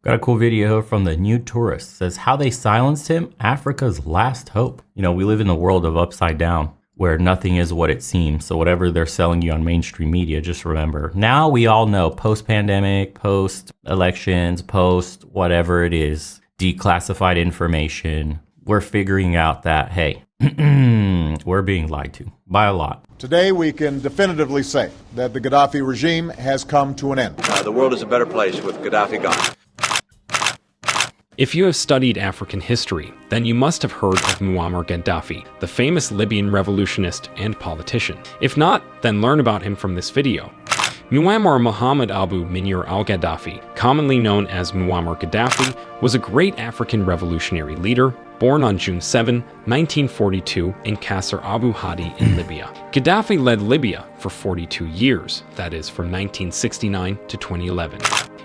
Got a cool video from the New Tourist. Says how they silenced him, Africa's last hope. You know, we live in the world of upside down, where nothing is what it seems. So whatever they're selling you on mainstream media, just remember. Now we all know post-pandemic, post-elections, post-whatever it is, declassified information. We're figuring out that, hey, we're being lied to by a lot. Today we can definitively say that the Gaddafi regime has come to an end. The world is a better place with Gaddafi gone. If you have studied African history, then you must have heard of Muammar Gaddafi, the famous Libyan revolutionist and politician. If not, then learn about him from this video. Muammar Mohammed Abu Munir al-Gaddafi, commonly known as Muammar Gaddafi, was a great African revolutionary leader, born on June 7, 1942 in Qasr Abu Hadi in Libya. Gaddafi led Libya for 42 years, that is from 1969 to 2011.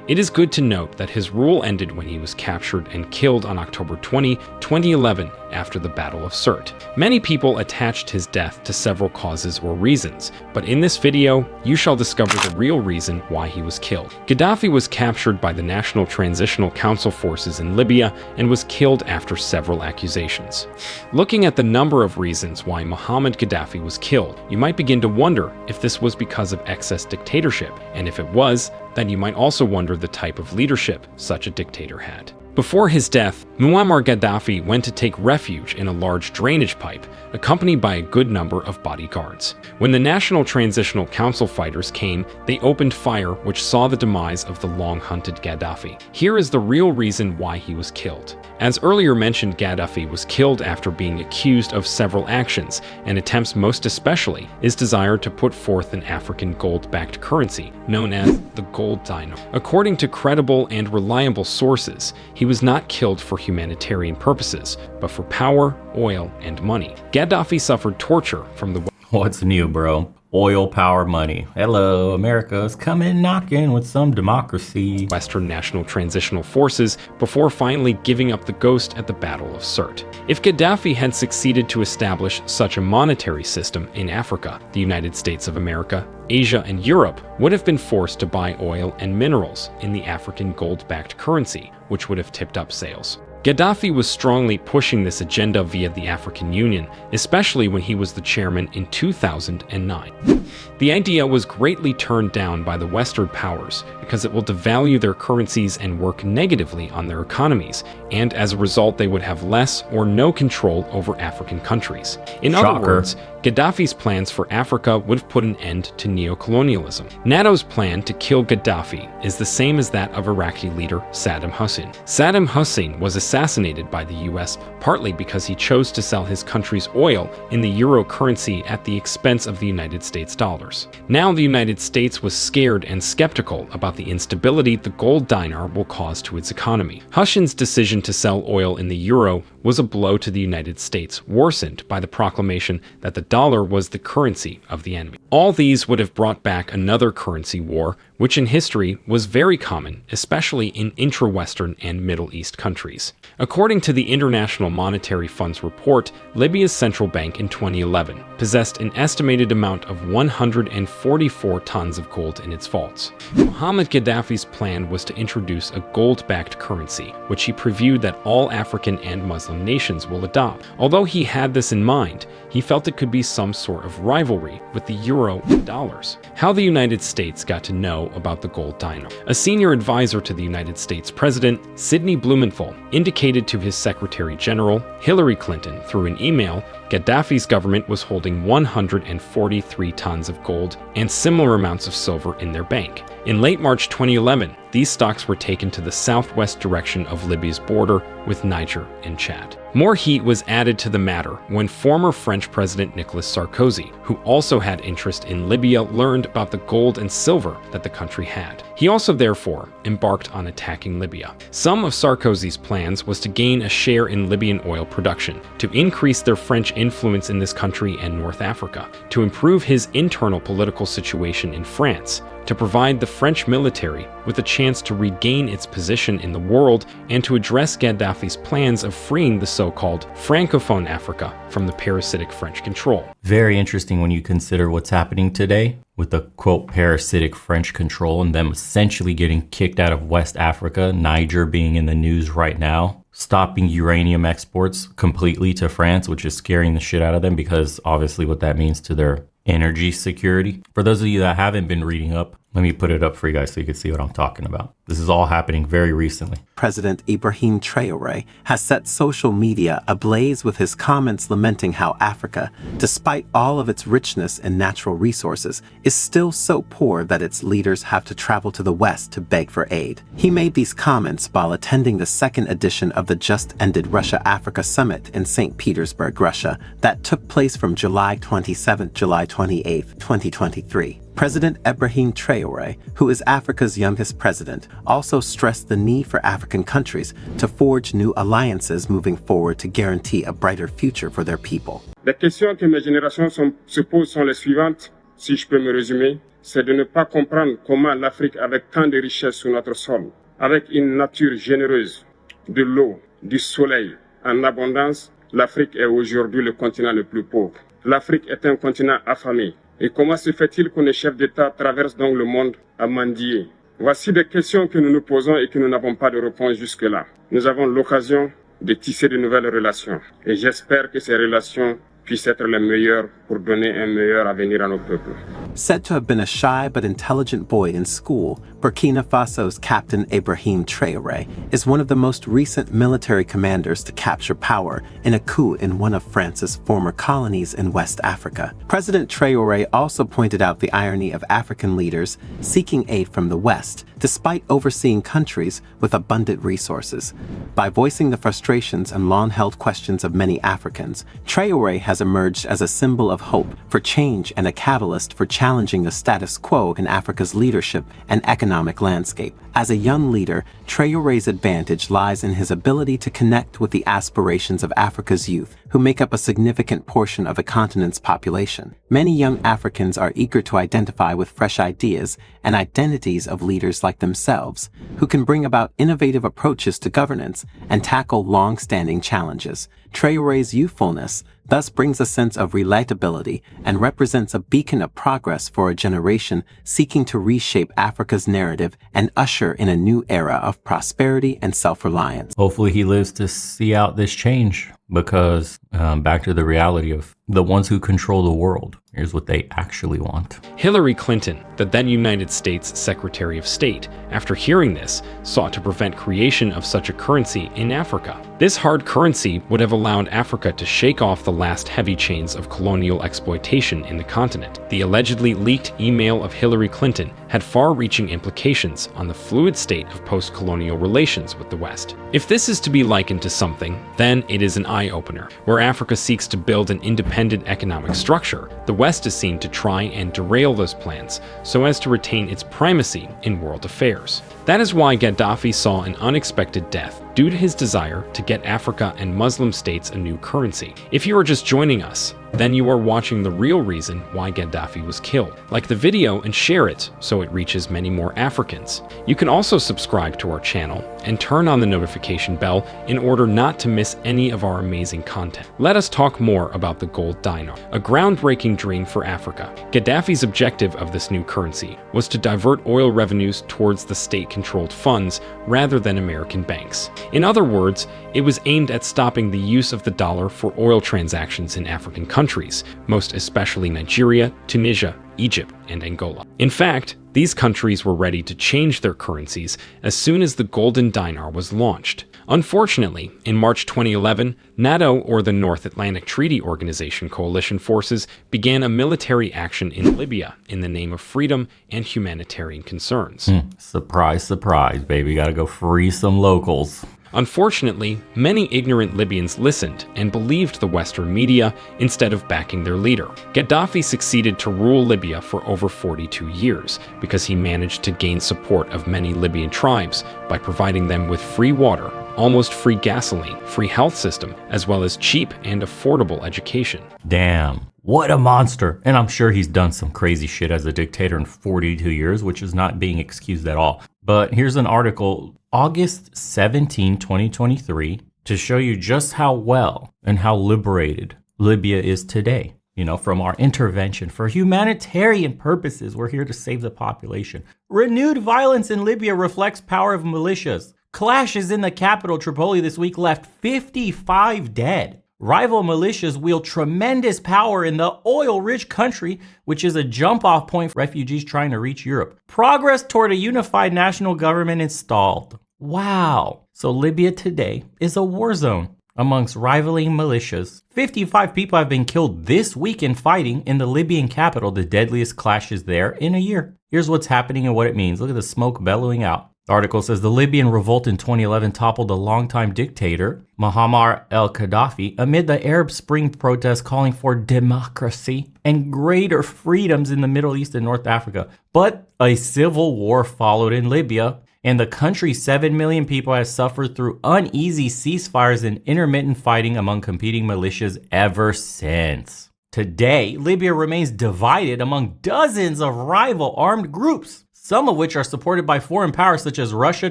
It is good to note that his rule ended when he was captured and killed on October 20, 2011 after the Battle of Sirte. Many people attached his death to several causes or reasons, but in this video, you shall discover the real reason why he was killed. Gaddafi was captured by the National Transitional Council forces in Libya and was killed after several accusations. Looking at the number of reasons why Muhammad Gaddafi was killed, you might begin to wonder if this was because of excess dictatorship, and if it was, then you might also wonder the type of leadership such a dictator had. Before his death, Muammar Gaddafi went to take refuge in a large drainage pipe, accompanied by a good number of bodyguards. When the National Transitional Council fighters came, they opened fire, which saw the demise of the long-hunted Gaddafi. Here is the real reason why he was killed. As earlier mentioned, Gaddafi was killed after being accused of several actions, and attempts most especially his desire to put forth an African gold-backed currency, known as the gold dinar. According to credible and reliable sources, he was not killed for humanitarian purposes, but for power, oil, and money. Gaddafi suffered torture from the What's new, bro? Oil, power, money. Hello, America's coming knocking with some democracy. Western National Transitional Forces before finally giving up the ghost at the Battle of Sirte. If Gaddafi had succeeded to establish such a monetary system in Africa, the United States of America, Asia, and Europe would have been forced to buy oil and minerals in the African gold-backed currency, which would have tipped up sales. Gaddafi was strongly pushing this agenda via the African Union, especially when he was the chairman in 2009. The idea was greatly turned down by the Western powers because it will devalue their currencies and work negatively on their economies, and as a result they would have less or no control over African countries. In other words, Gaddafi's plans for Africa would have put an end to neocolonialism. NATO's plan to kill Gaddafi is the same as that of Iraqi leader Saddam Hussein. Saddam Hussein was assassinated by the US partly because he chose to sell his country's oil in the euro currency at the expense of the United States dollars. Now the United States was scared and skeptical about the instability the gold dinar will cause to its economy. Hussein's decision to sell oil in the euro was a blow to the United States, worsened by the proclamation that the dollar was the currency of the enemy. All these would have brought back another currency war, which in history was very common, especially in intra-Western and Middle East countries. According to the International Monetary Fund's report, Libya's central bank in 2011 possessed an estimated amount of 144 tons of gold in its vaults. Muhammad Gaddafi's plan was to introduce a gold-backed currency, which he previewed that all African and Muslim nations will adopt. Although he had this in mind, he felt it could be some sort of rivalry with the euro and dollars. How the United States got to know about the gold dinar. A senior advisor to the United States President, Sidney Blumenthal, indicated to his Secretary General, Hillary Clinton, through an email, Gaddafi's government was holding 143 tons of gold and similar amounts of silver in their bank. In late March 2011, these stocks were taken to the southwest direction of Libya's border with Niger and Chad. More heat was added to the matter when former French President Nicolas Sarkozy, who also had interest in Libya, learned about the gold and silver that the country had. He also therefore embarked on attacking Libya. Some of Sarkozy's plans was to gain a share in Libyan oil production, to increase their French influence in this country and North Africa, to improve his internal political situation in France, to provide the French military with a chance to regain its position in the world, and to address Gaddafi's plans of freeing the so-called Francophone Africa from the parasitic French control. Very interesting when you consider what's happening today. with the quote parasitic French control and them essentially getting kicked out of West Africa, Niger being in the news right now, stopping uranium exports completely to France, which is scaring the shit out of them because obviously what that means to their energy security. For those of you that haven't been reading up, let me put it up for you guys so you can see what I'm talking about. This is all happening very recently. President Ibrahim Traoré has set social media ablaze with his comments lamenting how Africa, despite all of its richness and natural resources, is still so poor that its leaders have to travel to the West to beg for aid. He made these comments while attending the second edition of the just-ended Russia-Africa Summit in St. Petersburg, Russia, that took place from July 27th to July 28th, 2023. President Ibrahim Traoré, who is Africa's youngest president, also stressed the need for African countries to forge new alliances moving forward to guarantee a brighter future for their people. Les questions que mes générations se posent sont les suivantes, si je peux me résumer, c'est de ne pas comprendre comment l'Afrique, avec tant de richesses sur notre sol, avec une nature généreuse, de l'eau, du soleil en abondance, l'Afrique est aujourd'hui le continent le plus pauvre. L'Afrique est un continent affamé. Et comment se fait-il que les chefs d'État traversent donc le monde à mendier? Voici des questions que nous nous posons et que nous n'avons pas de réponse jusque-là. Nous avons l'occasion de tisser de nouvelles relations. Et j'espère que ces relations puissent être les meilleures pour donner un meilleur avenir à nos peuples. Said to have been a shy but intelligent boy in school, Burkina Faso's Captain Ibrahim Traoré is one of the most recent military commanders to capture power in a coup in one of France's former colonies in West Africa. President Traoré also pointed out the irony of African leaders seeking aid from the West, despite overseeing countries with abundant resources. By voicing the frustrations and long-held questions of many Africans, Traoré has emerged as a symbol of hope for change and a catalyst for challenging the status quo in Africa's leadership and economic landscape. As a young leader, Traoré's advantage lies in his ability to connect with the aspirations of Africa's youth, who make up a significant portion of the continent's population. Many young Africans are eager to identify with fresh ideas and identities of leaders like themselves, who can bring about innovative approaches to governance and tackle long-standing challenges. Traoré's youthfulness thus brings a sense of relatability and represents a beacon of progress for a generation seeking to reshape Africa's narrative and usher in a new era of prosperity and self-reliance. Hopefully he lives to see out this change because back to the reality of the ones who control the world. Here's what they actually want. Hillary Clinton, the then United States Secretary of State, after hearing this, sought to prevent creation of such a currency in Africa. This hard currency would have allowed Africa to shake off the last heavy chains of colonial exploitation in the continent. The allegedly leaked email of Hillary Clinton had far-reaching implications on the fluid state of post-colonial relations with the West. If this is to be likened to something, then it is an eye-opener. Where Africa seeks to build an independent economic structure, the West is seen to try and derail those plans so as to retain its primacy in world affairs. That is why Gaddafi saw an unexpected death due to his desire to get Africa and Muslim states a new currency. If you are just joining us, then you are watching the real reason why Gaddafi was killed. Like the video and share it so it reaches many more Africans. You can also subscribe to our channel and turn on the notification bell in order not to miss any of our amazing content. Let us talk more about the gold dinar, a groundbreaking dream for Africa. Gaddafi's objective of this new currency was to divert oil revenues towards the state-controlled funds rather than American banks. In other words, it was aimed at stopping the use of the dollar for oil transactions in African countries, most especially Nigeria, Tunisia, Egypt, and Angola. In fact, these countries were ready to change their currencies as soon as the golden dinar was launched. Unfortunately, in March 2011, NATO, or the North Atlantic Treaty Organization coalition forces, began a military action in Libya in the name of freedom and humanitarian concerns. Surprise, surprise, baby. Gotta go free some locals. Unfortunately, many ignorant Libyans listened and believed the Western media instead of backing their leader. Gaddafi succeeded to rule Libya for over 42 years because he managed to gain support of many Libyan tribes by providing them with free water, almost free gasoline, free health system, as well as cheap and affordable education. Damn, what a monster. And I'm sure he's done some crazy shit as a dictator in 42 years, which is not being excused at all. But here's an article, August 17, 2023, to show you just how well and how liberated Libya is today. from our intervention for humanitarian purposes. We're here to save the population. Renewed violence in Libya reflects power of militias. Clashes in the capital, Tripoli, this week left 55 dead. Rival militias wield tremendous power in the oil-rich country, which is a jump-off point for refugees trying to reach Europe. Progress toward a unified national government installed. Wow. So Libya today is a war zone amongst rivaling militias. 55 people have been killed this week in fighting in the Libyan capital, the deadliest clashes there in a year. Here's what's happening and what it means. Look at the smoke bellowing out. The article says the Libyan revolt in 2011 toppled a longtime dictator, Muammar al-Gaddafi, amid the Arab Spring protests calling for democracy and greater freedoms in the Middle East and North Africa. But a civil war followed in Libya, and the country's 7 million people has suffered through uneasy ceasefires and intermittent fighting among competing militias ever since. Today, Libya remains divided among dozens of rival armed groups, some of which are supported by foreign powers such as Russia,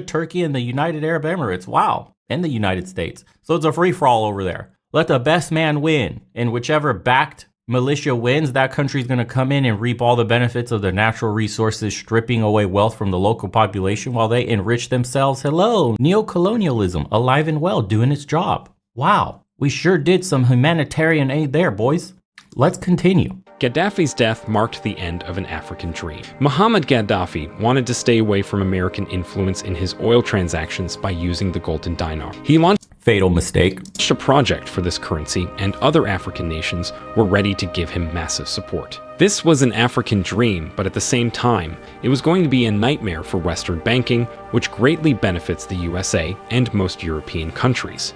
Turkey, and the United Arab Emirates. Wow. And the United States. So it's a free-for-all over there. Let the best man win. And whichever backed militia wins, that country's going to come in and reap all the benefits of their natural resources, stripping away wealth from the local population while they enrich themselves. Hello, neocolonialism, alive and well, doing its job. Wow. We sure did some humanitarian aid there, boys. Let's continue. Gaddafi's death marked the end of an African dream. Muammar Gaddafi wanted to stay away from American influence in his oil transactions by using the golden dinar. He launched Fatal mistake. A project for this currency, and other African nations were ready to give him massive support. This was an African dream, but at the same time, it was going to be a nightmare for Western banking, which greatly benefits the USA and most European countries.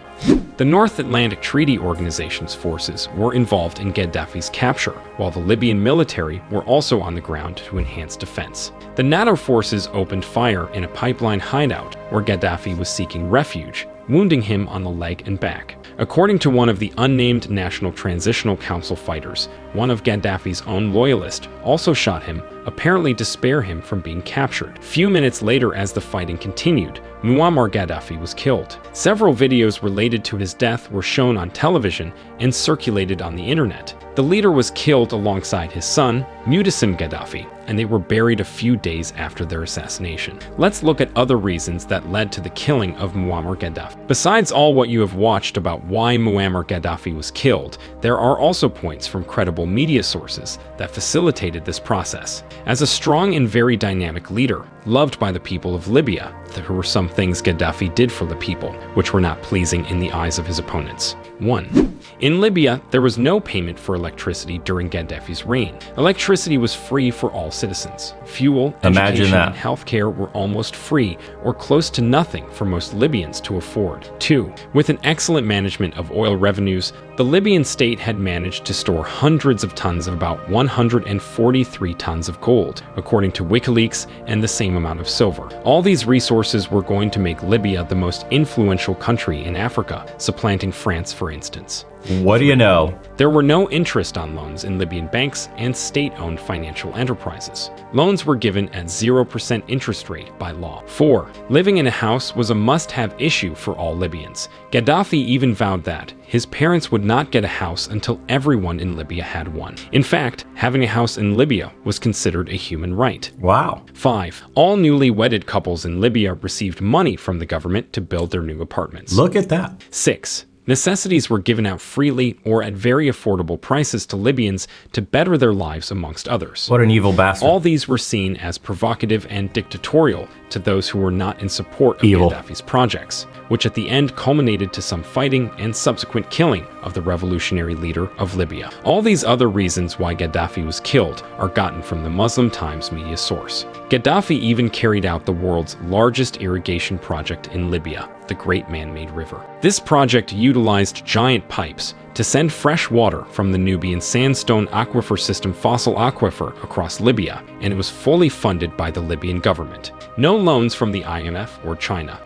The North Atlantic Treaty Organization's forces were involved in Gaddafi's capture, while the Libyan military were also on the ground to enhance defense. The NATO forces opened fire in a pipeline hideout where Gaddafi was seeking refuge, wounding him on the leg and back. According to one of the unnamed National Transitional Council fighters, one of Gaddafi's own loyalists also shot him, apparently to spare him from being captured. Few minutes later, as the fighting continued, Muammar Gaddafi was killed. Several videos related to his death were shown on television and circulated on the internet. The leader was killed alongside his son, Muhtassim Gaddafi, and they were buried a few days after their assassination. Let's look at other reasons that led to the killing of Muammar Gaddafi. Besides all what you have watched about why Muammar Gaddafi was killed, there are also points from credible media sources that facilitated this process. As a strong and very dynamic leader, loved by the people of Libya, there were some things Gaddafi did for the people, which were not pleasing in the eyes of his opponents. 1. In Libya, there was no payment for electricity during Gaddafi's reign. Electricity was free for all citizens. Fuel, education, and healthcare were almost free or close to nothing for most Libyans to afford. 2. With an excellent management of oil revenues, the Libyan state had managed to store hundreds of tons of about 143 tons of gold, according to WikiLeaks, and the same amount of silver. All these resources were going to make Libya the most influential country in Africa, supplanting France, for instance. What do you know? There were no interest on loans in Libyan banks and state-owned financial enterprises. Loans were given at 0% interest rate by law. 4. Living in a house was a must-have issue for all Libyans. Gaddafi even vowed that his parents would not get a house until everyone in Libya had one. In fact, having a house in Libya was considered a human right. Wow. 5. All newly wedded couples in Libya received money from the government to build their new apartments. Look at that. 6. Necessities were given out freely or at very affordable prices to Libyans to better their lives, amongst others. What an evil bastard. All these were seen as provocative and dictatorial to those who were not in support of Gaddafi's projects, which at the end culminated to some fighting and subsequent killing of the revolutionary leader of Libya. All these other reasons why Gaddafi was killed are gotten from the Muslim Times media source. Gaddafi even carried out the world's largest irrigation project in Libya, the Great Man-Made River. This project utilized giant pipes to send fresh water from the Nubian sandstone aquifer system Fossil Aquifer across Libya, and it was fully funded by the Libyan government. No loans from the IMF or China.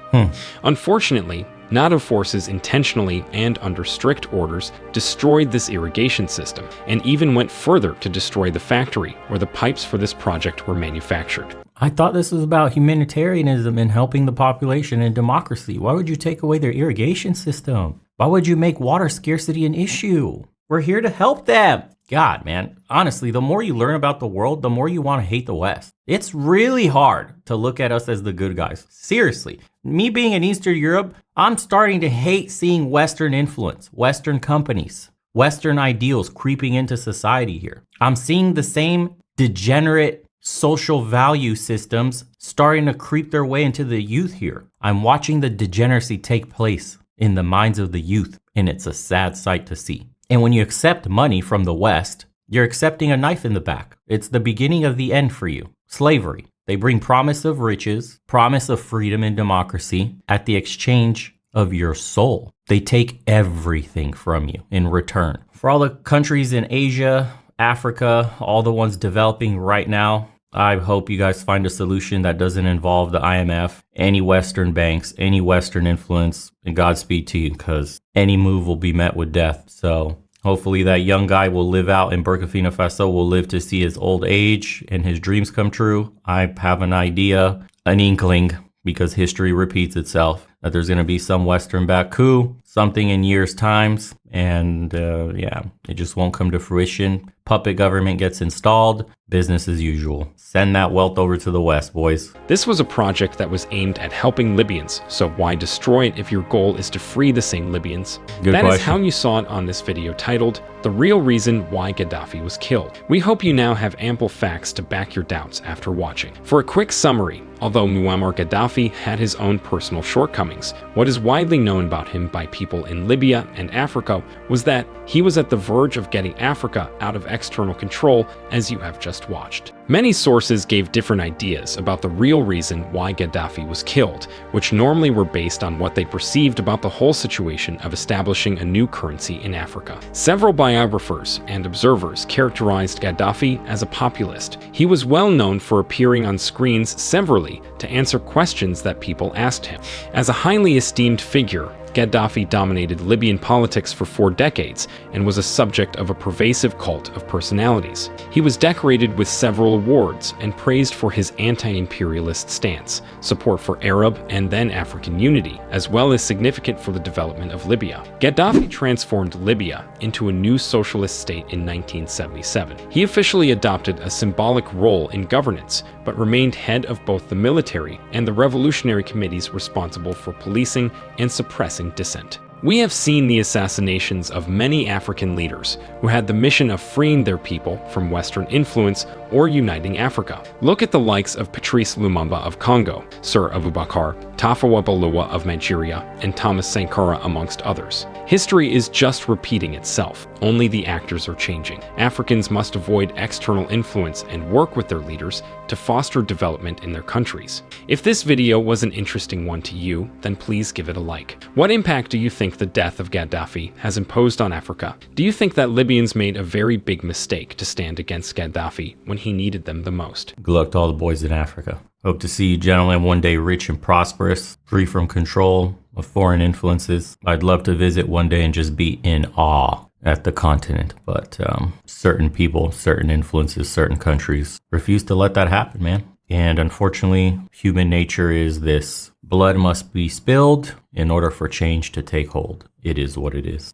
Unfortunately, NATO forces intentionally and under strict orders destroyed this irrigation system, and even went further to destroy the factory where the pipes for this project were manufactured. I thought this was about humanitarianism and helping the population and democracy. Why would you take away their irrigation system? Why would you make water scarcity an issue? We're here to help them. God, man, honestly, the more you learn about the world, the more you want to hate the West. It's really hard to look at us as the good guys. Seriously, me being in Eastern Europe, I'm starting to hate seeing Western influence, Western companies, Western ideals creeping into society here. I'm seeing the same degenerate social value systems starting to creep their way into the youth here. I'm watching the degeneracy take place in the minds of the youth, and it's a sad sight to see. And when you accept money from the West, you're accepting a knife in the back. It's the beginning of the end for you. Slavery. They bring promise of riches, promise of freedom and democracy at the exchange of your soul. They take everything from you in return. For all the countries in Asia, Africa, all the ones developing right now, I hope you guys find a solution that doesn't involve the IMF, any Western banks, any Western influence, and Godspeed to you, because any move will be met with death. So hopefully that young guy will live out in Burkina Faso, will live to see his old age and his dreams come true. I have an idea, an inkling, because history repeats itself, that there's going to be some Western-backed coup, something in years' times, and it just won't come to fruition. Puppet government gets installed, business as usual. Send that wealth over to the West, boys. This was a project that was aimed at helping Libyans, so why destroy it if your goal is to free the same Libyans? Good That question. is how you saw it on this video titled, The Real Reason Why Gaddafi Was Killed. We hope you now have ample facts to back your doubts after watching. For a quick summary, although Muammar Gaddafi had his own personal shortcomings, what is widely known about him by people in Libya and Africa was that he was at the verge of getting Africa out of external control, as you have just watched. Many sources gave different ideas about the real reason why Gaddafi was killed, which normally were based on what they perceived about the whole situation of establishing a new currency in Africa. Several biographers and observers characterized Gaddafi as a populist. He was well known for appearing on screens severally to answer questions that people asked him. As a highly esteemed figure, Gaddafi dominated Libyan politics for 4 decades and was a subject of a pervasive cult of personalities. He was decorated with several awards and praised for his anti-imperialist stance, support for Arab and then African unity, as well as significant for the development of Libya. Gaddafi transformed Libya into a new socialist state in 1977. He officially adopted a symbolic role in governance, but remained head of both the military and the revolutionary committees responsible for policing and suppressing dissent. We have seen the assassinations of many African leaders who had the mission of freeing their people from Western influence or uniting Africa. Look at the likes of Patrice Lumumba of Congo, Sir Abubakar, Tafawa Balewa of Nigeria, and Thomas Sankara amongst others. History is just repeating itself, only the actors are changing. Africans must avoid external influence and work with their leaders to foster development in their countries. If this video was an interesting one to you, then please give it a like. What impact do you think the death of Gaddafi has imposed on Africa? Do you think that Libyans made a very big mistake to stand against Gaddafi when he needed them the most? Good luck to all the boys in Africa. Hope to see you gentlemen one day rich and prosperous, free from control of foreign influences. I'd love to visit one day and just be in awe at the continent. But certain people, certain influences, certain countries refuse to let that happen, man. And unfortunately, human nature is this. Blood must be spilled in order for change to take hold. It is what it is.